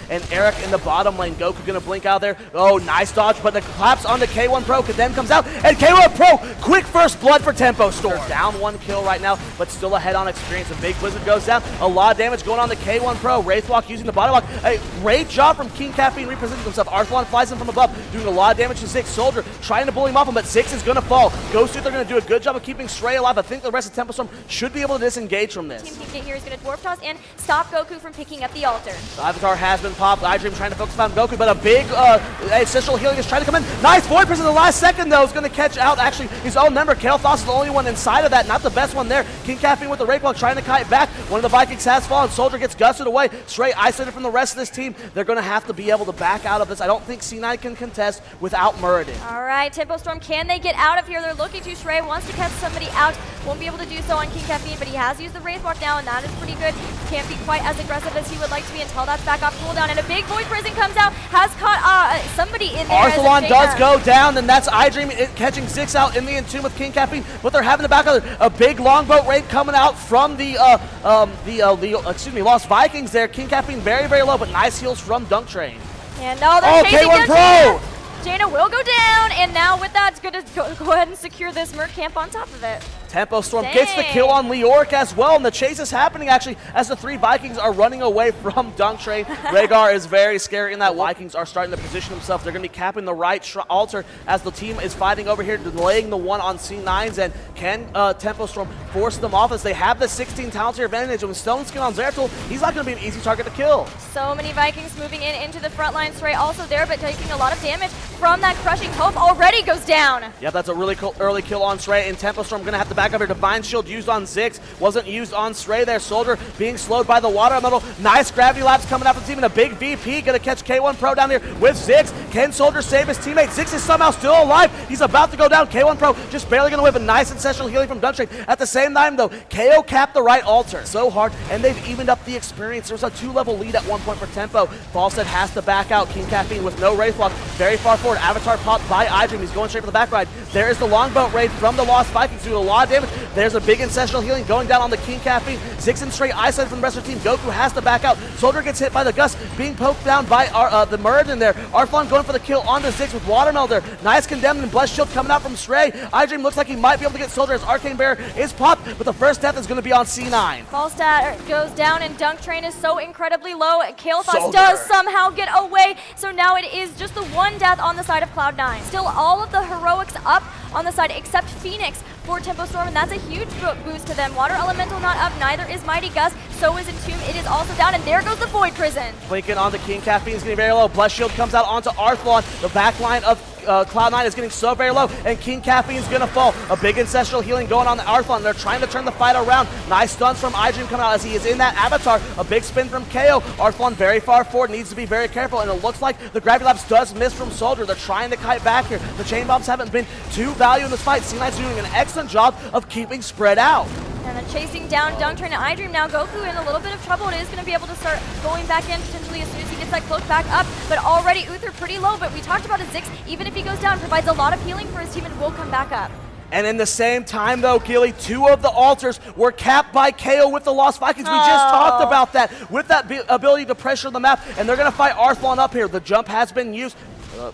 And Eric in the bottom lane. Goku gonna blink out there. Oh, nice dodge, but the collapse onto K1 Pro. Then comes out, and K1 Pro, quick first blood for Tempo Storm. Down 1 kill right now, but still ahead on experience. A big blizzard goes down. A lot of damage going on to K1 Pro. Wraithwalk using the bottom walk. A great job from King Caffeine repositioning himself. Arthlon flies in from above, doing a lot of damage to Zix. Soldier trying to bully him off him, but Zix is gonna fall. Ghost Youth are gonna do a good job of keeping Stray alive. I think the rest of Tempo Storm should be able to disengage from this. Team Pinkett here is gonna dwarf toss and stop Goku from picking up the altar. The Avatar has been popped. iDream trying to focus on Goku, but a big ancestral healing is trying to come in. Nice Void Prison in the last second, though, is going to catch out actually his own member. Kael'Thas is the only one inside of that, not the best one there. King Caffeine with the Wraithwalk trying to kite back. One of the Vikings has fallen. Soldier gets gusted away. Stray isolated from the rest of this team. They're going to have to be able to back out of this. I don't think C9 can contest without Muradin. All right, Tempo Storm, can they get out of here? They're looking to. Stray wants to catch somebody out. Won't be able to do so on King Caffeine, but he has used the Wraithwalk now, and that is pretty good. Can't be quite as aggressive as he would like to be until that's back off cooldown. And a big Void Prison comes out, has caught somebody in there. Arthlon does go down, and that's iDream catching Zix out in the Entomb with King Caffeine, but they're having to back out. A big longboat raid coming out from the Lost Vikings there. King Caffeine very, very low, but nice heals from Dunk Train. And now they're chasing K1 Pro! Jaina will go down, and now with that, it's going to go ahead and secure this Merc camp on top of it. Tempo Storm gets the kill on Leoric as well, and the chase is happening actually as the 3 Vikings are running away from Dunk Train. Rhaegar is very scary in that. Vikings are starting to position themselves. They're going to be capping the right altar as the team is fighting over here, delaying the one on C9s, and can Tempo Storm force them off as they have the 16 talent tier advantage. And with Stone Skin on Zeratul, he's not going to be an easy target to kill. So many Vikings moving into the front line. Stray also there, but taking a lot of damage from that crushing hope. Already goes down. Yeah, that's a really cool early kill on Stray, and Tempo Storm going to have to back up here. Divine Shield used on Zix, wasn't used on Stray there. Soldier being slowed by the water metal. Nice gravity lapse coming out from the team, and a big VP going to catch K1 Pro down here with Zix. Can Soldier save his teammate? Zix is somehow still alive. He's about to go down. K1 Pro just barely going to whip a nice ancestral healing from Dunk Train. At the same time, though, KO capped the right altar so hard, and they've evened up the experience. There was a 2-level lead at one point for Tempo. Falstead has to back out. King Caffeine with no Wraithwalk very far forward. Avatar popped by iDream. He's going straight for the back ride. There is the longboat raid from the Lost Vikings doing a lot of damage. There's a big ancestral healing going down on the King Caffeine. Zix and Stray isolated from the rest of the team. Goku has to back out. Soldier gets hit by the Gust, being poked down by the Muradin there. Arthlon going for the kill onto Zix with Watermelon there. Nice Condemned and Blessed Shield coming out from Stray. iDream looks like he might be able to get Soldier as Arcane Bear is popped, but the first death is going to be on C9. Falstad goes down, and Dunk Train is so incredibly low. Kael'Thas does somehow get away, so now it is just the 1 death on the side of Cloud9. Still all of the heroics up on the side except Phoenix for Tempo Storm, and that's a huge boost to them. Water Elemental not up, neither is Mighty Gust, so is Entomb. It is also down, and there goes the Void Prison. Flanking onto King Caffeine is getting very low. Blessed Shield comes out onto Arthlon. The back line of Cloud9 is getting so very low, and King Caffeine is going to fall. A big ancestral healing going on the Arthlon. They're trying to turn the fight around. Nice stuns from iDream coming out as he is in that Avatar. A big spin from KO. Arthlon very far forward, needs to be very careful, and it looks like the Gravity Lapse does miss from Soldier. They're trying to kite back here. The Chain Bombs haven't been too value in this fight. C9's doing an excellent job of keeping spread out. And then chasing down Dunk Train and iDream now. Goku in a little bit of trouble. It is going to be able to start going back in potentially as soon as he gets that cloak back up. But already Uther pretty low. But we talked about his Zix. Even if he goes down, provides a lot of healing for his team and will come back up. And in the same time, though, Gilly, 2 of the altars were capped by KO with the Lost Vikings. We just talked about that with that ability to pressure the map. And they're going to fight Arthlon up here. The jump has been used.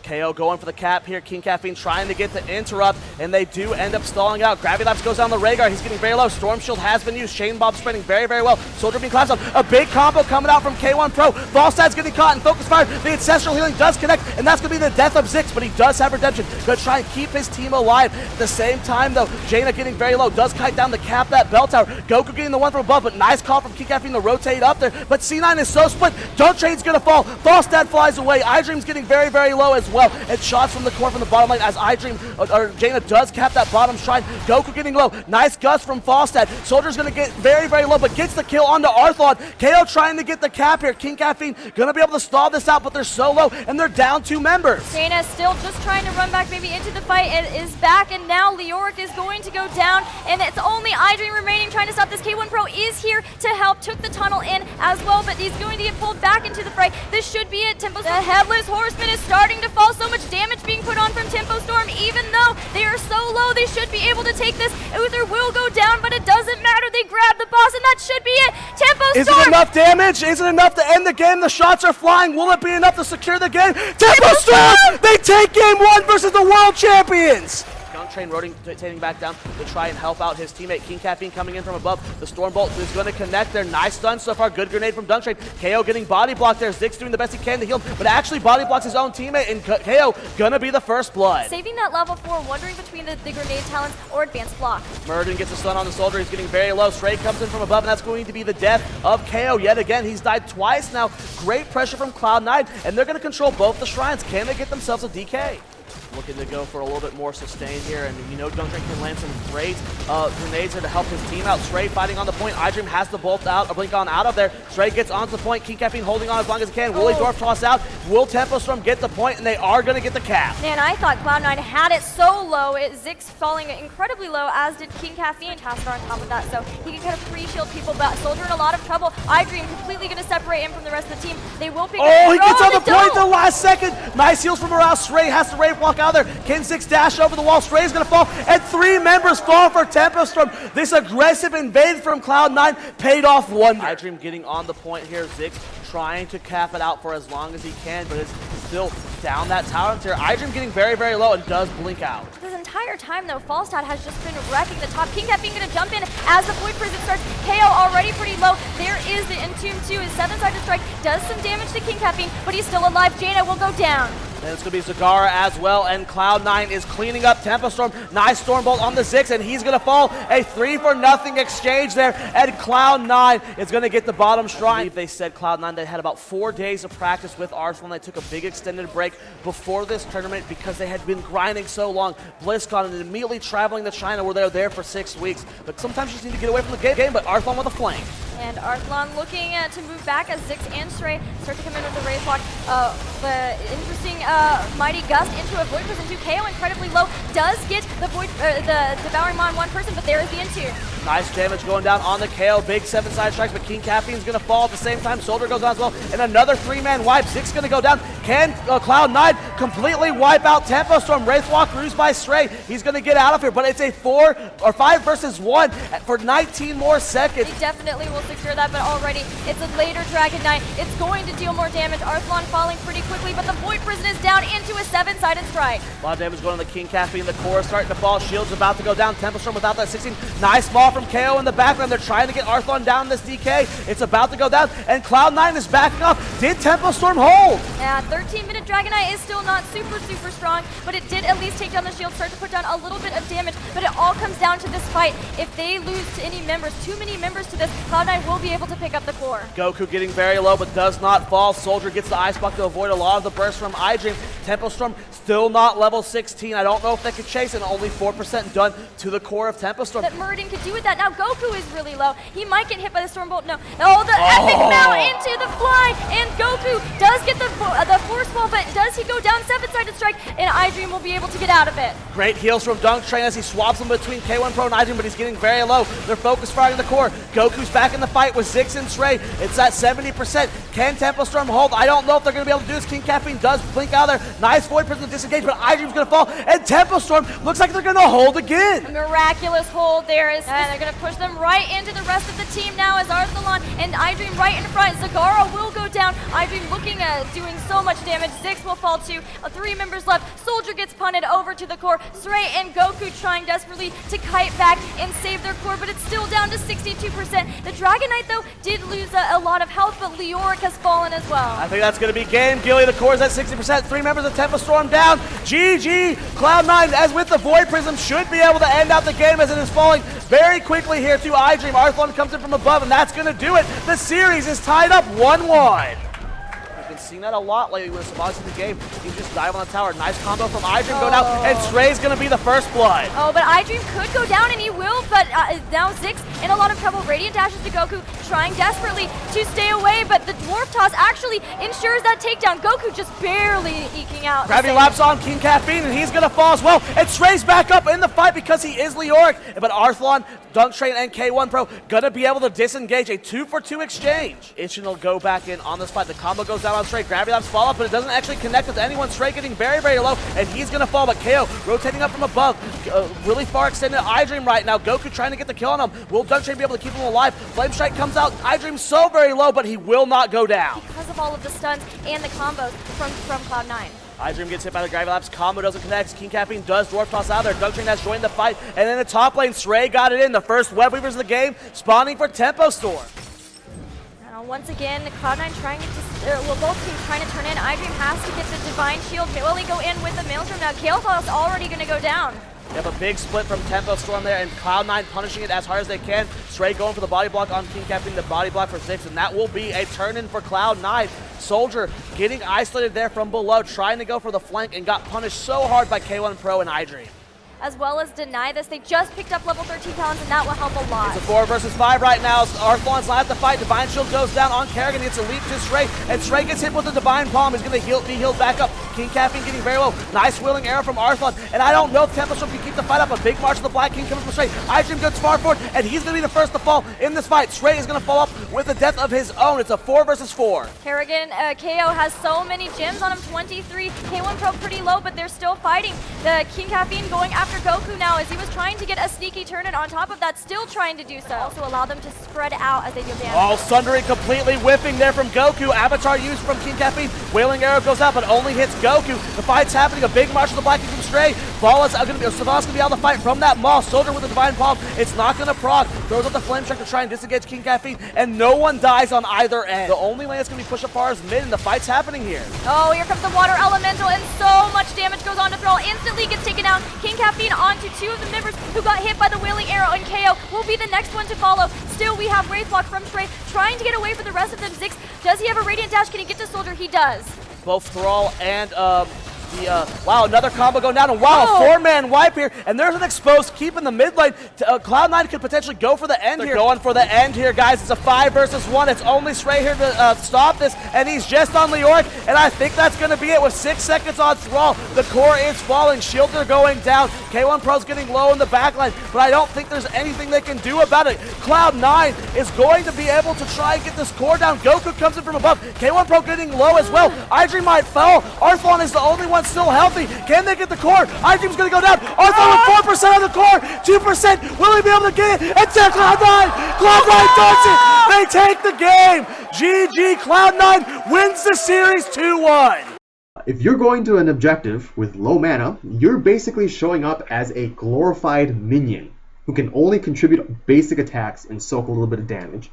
KO going for the cap here. King Caffeine trying to get the interrupt, and they do end up stalling out. Gravity Lapse goes down the Rhaegar. He's getting very low. Storm Shield has been used. Chain Bob spreading very, very well. Soldier being collapsed on. A big combo coming out from K1 Pro. Falstad's getting caught in focus fire. The ancestral healing does connect, and that's going to be the death of Zix, but he does have redemption. Going to try and keep his team alive. At the same time, though, Jaina getting very low. Does kite down to cap that bell tower. Goku getting the one from above, but nice call from King Caffeine to rotate up there. But C9 is so split. Dunk Train's going to fall. Falstad flies away. iDream's getting very, very low as well. And shots from the core from the bottom lane as iDream or Jaina does cap that bottom shrine. Goku getting low. Nice gust from Falstad. Soldier's going to get very, very low, but gets the kill onto Arthlon. KO trying to get the cap here. King Caffeine going to be able to stall this out, but they're so low, and they're down 2 members. Jaina still just trying to run back maybe into the fight. It is back, and now Leoric is going to go down, and it's only iDream remaining trying to stop this. K1 Pro is here to help. Took the tunnel in as well, but he's going to get pulled back into the fray. This should be it. Tempo, the Headless Horseman is starting starting to fall, so much damage being put on from Tempo Storm, even though they are so low, they should be able to take this. Uther will go down, but it doesn't matter. They grab the boss, and that should be it. Tempo Storm! Is it enough damage? Is it enough to end the game? The shots are flying. Will it be enough to secure the game? Tempo Storm! They take game 1 versus the world champions! Train rotating back down to try and help out his teammate. King Caffeine coming in from above. The Stormbolt is going to connect there. Nice stun so far. Good grenade from Dunk Train. KO getting body blocked there. Ziggs doing the best he can to heal him, but actually body blocks his own teammate, and KO gonna be the first blood. Saving that level 4, wondering between the grenade talents or advanced block. Murden gets a stun on the soldier. He's getting very low. Stray comes in from above, and that's going to be the death of KO yet again. He's died twice now. Great pressure from Cloud9, and they're going to control both the shrines. Can they get themselves a DK? Looking to go for a little bit more sustain here, and you know Dunk Train can land some great grenades here to help his team out. Stray fighting on the point. iDream has to bolt out, or blink on out of there. Stray gets onto the point. King Caffeine holding on as long as he can. Willie Dwarf toss out. Will Tempo Storm get the point, and they are going to get the cap. Man, I thought Cloud9 had it so low. Ziggs falling incredibly low, as did King Caffeine. Tasker on top of that, so he can kind of pre-shield people, but Soldier in a lot of trouble. iDream completely going to separate him from the rest of the team. They will pick Oh, he gets on the point at the last second. Nice heals from Morale. Stray has to Wraith Walk out there. Ken 6 dash over the wall. Stray's going to fall, and 3 members fall for Tempo Storm. This aggressive invade from Cloud9 paid off wonder. iDream getting on the point here. Ziggs trying to cap it out for as long as he can, but is still down that tower tier. iDream getting very, very low and does blink out. This entire time, though, Falstad has just been wrecking the top. King Caffeine going to jump in as the Void Prison starts. KO already pretty low. There is the Entomb 2. His 7-sided strike does some damage to King Caffeine, but he's still alive. Jaina will go down. And it's going to be Zagara as well, and Cloud9 is cleaning up Tempo Storm. Nice Stormbolt on the Ziggs, and he's going to fall. A 3-for-0 exchange there, and Cloud9 is going to get the bottom shrine. I believe they said Cloud9 they had about 4 days of practice with Arsenal. They took a big extended break before this tournament because they had been grinding so long. BlizzCon and immediately traveling to China where they were there for 6 weeks. But sometimes you just need to get away from the game, but Arsenal with a flank. And Arthlon looking to move back as Ziggs and Stray start to come in with the Wraith Walk. The interesting Mighty Gust into a Void Prison 2. KO incredibly low. Does get the Devouring Maw in one person, but there is the N2. Nice damage going down on the KO. Big 7-side strikes, but King Caffeine's going to fall at the same time. Soldier goes down as well, and another 3-man wipe. Ziggs going to go down. Can Cloud9 completely wipe out Tempo Storm? Wraith Walk rused by Stray. He's going to get out of here, but it's a 4 or 5 versus 1 for 19 more seconds. He definitely will secure that, but already it's a later Dragon Knight. It's going to deal more damage. Arthlon falling pretty quickly, but the Void Prison is down into a 7-sided strike. A lot of damage going on the King Caffeine. The core is starting to fall. Shield's about to go down. Tempo Storm without that 16. Nice ball from KO in the background. They're trying to get Arthlon down this DK. It's about to go down, and Cloud9 is backing off. Did Tempo Storm hold? Yeah, 13-minute Dragon Knight is still not super strong, but it did at least take down the shield, start to put down a little bit of damage, but it all comes down to this fight. If they lose to any members, too many members to this, Cloud9 will be able to pick up the core. Goku getting very low, but does not fall. Soldier gets the Ice Buck to avoid a lot of the burst from iDream. Tempo Storm still not level 16. I don't know if they could chase, and only 4% done to the core of Tempo Storm. That Murden could do with that. Now Goku is really low. He might get hit by the Stormbolt. No. Oh, the epic mount into the fly, and Goku does get the force wall, but does he go down 7-sided strike, and iDream will be able to get out of it. Great heals from Dunk Train as he swaps them between K1 Pro and iDream, but he's getting very low. They're focus firing the core. Goku's back in the fight with Ziggs and Stray. It's at 70%. Can Tempo Storm hold? I don't know if they're going to be able to do this. King Caffeine does blink out there. Nice Void Prison disengage, but iDream's going to fall, and Tempo Storm looks like they're going to hold again. A miraculous hold there, and they're going to push them right into the rest of the team now as Arthalon and iDream right in front. Zagara will go down. iDream looking at doing so much damage. Ziggs will fall too. 3 members left. Soldier gets punted over to the core. Stray and Goku trying desperately to kite back and save their core, but it's still down to 62%. The Dragon Knight, though, did lose a lot of health, but Leoric has fallen as well. I think that's going to be game. Gilly, the core's at 60%. 3 members of Tempo Storm down. GG. Cloud9, as with the Void Prism, should be able to end out the game as it is falling very quickly here to iDream. Arthlon comes in from above, and that's going to do it. The series is tied up 1-1. Been seeing that a lot lately with Sabaz in the game. He just dive on the tower. Nice combo from iDream go down, and Stray's gonna be the first blood. Oh, but iDream could go down, and he will, but now Ziggs in a lot of trouble. Radiant dashes to Goku, trying desperately to stay away, but the Dwarf Toss actually ensures that takedown. Goku just barely eking out. Gravity Lapse on King Caffeine, and he's gonna fall as well. And Stray's back up in the fight because he is Leoric. But Arthlon, Dunk Train, and K1 Pro gonna be able to disengage. A 2-for-2 exchange. Ishin will go back in on this fight. The combo goes down as Stray. Gravity Lapse follow up, but it doesn't actually connect with anyone. Stray getting very, very low, and he's gonna fall, but KO rotating up from above. Really far extended iDream right now. Goku trying to get the kill on him. Will Dunk Train be able to keep him alive? Flame Strike comes out. iDream so very low, but he will not go down. Because of all of the stuns and the combos from Cloud9. iDream gets hit by the Gravity Lapse, combo doesn't connect, King Caffeine does Dwarf Toss out there, Dunk Train has joined the fight, and in the top lane, Stray got it in, the first Web Weavers of the game, spawning for Tempo Storm. Now, once again, Cloud9 trying to, both teams trying to turn in, iDream has to get the Divine Shield, will he go in with the Maelstrom? Now, Kalefall's already going to go down. You have a big split from Tempo Storm there, and Cloud9 punishing it as hard as they can. Stray going for the body block on King Caffeine, the body block for 6, and that will be a turn-in for Cloud9. Soldier getting isolated there from below, trying to go for the flank, and got punished so hard by K1 Pro and iDream. As well as deny this. They just picked up level 13 talents, and that will help a lot. It's a 4 versus 5 right now. Arthlon's not at the fight. Divine Shield goes down on Kerrigan. He gets a leap to Stray, and Stray gets hit with the Divine Palm. He's going to be healed back up. King Caffeine getting very low. Nice wheeling arrow from Arthlon, and I don't know if Tempo Storm can keep the fight up. A big march of the Black King coming from Stray. iDream goes far forward, and he's going to be the first to fall in this fight. Stray is going to fall up with the death of his own. It's a 4 versus 4. Kerrigan, KO has so many gems on him, 23. K1 Pro pretty low, but they're still fighting. The King Caffeine going after Goku now as he was trying to get a sneaky turn, and on top of that, still trying to do so. Also allow them to spread out as they deal damage. Oh, Sundering completely whiffing there from Goku. Avatar used from King Caffeine. Wailing arrow goes out, but only hits Goku. The fight's happening. A big march of the Black King from Stray. Savala's going to be able to fight from that maul. Soldier with the Divine Palm. It's not going to proc. Throws up the Flame Strike to try and disengage King Caffeine, and no one dies on either end. The only lane that's going to be pushed up far is mid, and the fight's happening here. Oh, here comes the Water Elemental, and so much damage goes on to Thrall. Instantly gets taken out. King Caffeine onto 2 of the members who got hit by the Wailing Arrow, and KO will be the next one to follow. Still, we have Wraith Block from Stray trying to get away for the rest of them. Zix, does he have a Radiant Dash? Can he get to Soldier? He does. Both Thrall and wow, another combo going down, and wow, a 4-man wipe here, and there's an exposed keep in the mid lane. Cloud9 could potentially go for the end here. They're going for the end here, guys. It's a 5 versus 1. It's only Stray here to stop this, and he's just on Leoric, and I think that's going to be it with 6 seconds on Thrall. The core is falling. Shields are going down. K1 Pro's getting low in the backline, but I don't think there's anything they can do about it. Cloud9 is going to be able to try and get this core down. Goku comes in from above. K1 Pro getting low as well. iDream might fall. Arthlon is the only one still healthy. Can they get the core? iDream's going to go down. Arthlon with 4% of the core. 2%. Will he be able to get it? And take Cloud9. Cloud9 does it. They take the game. GG. Cloud9 wins the series 2-1. If you're going to an objective with low mana, you're basically showing up as a glorified minion who can only contribute basic attacks and soak a little bit of damage.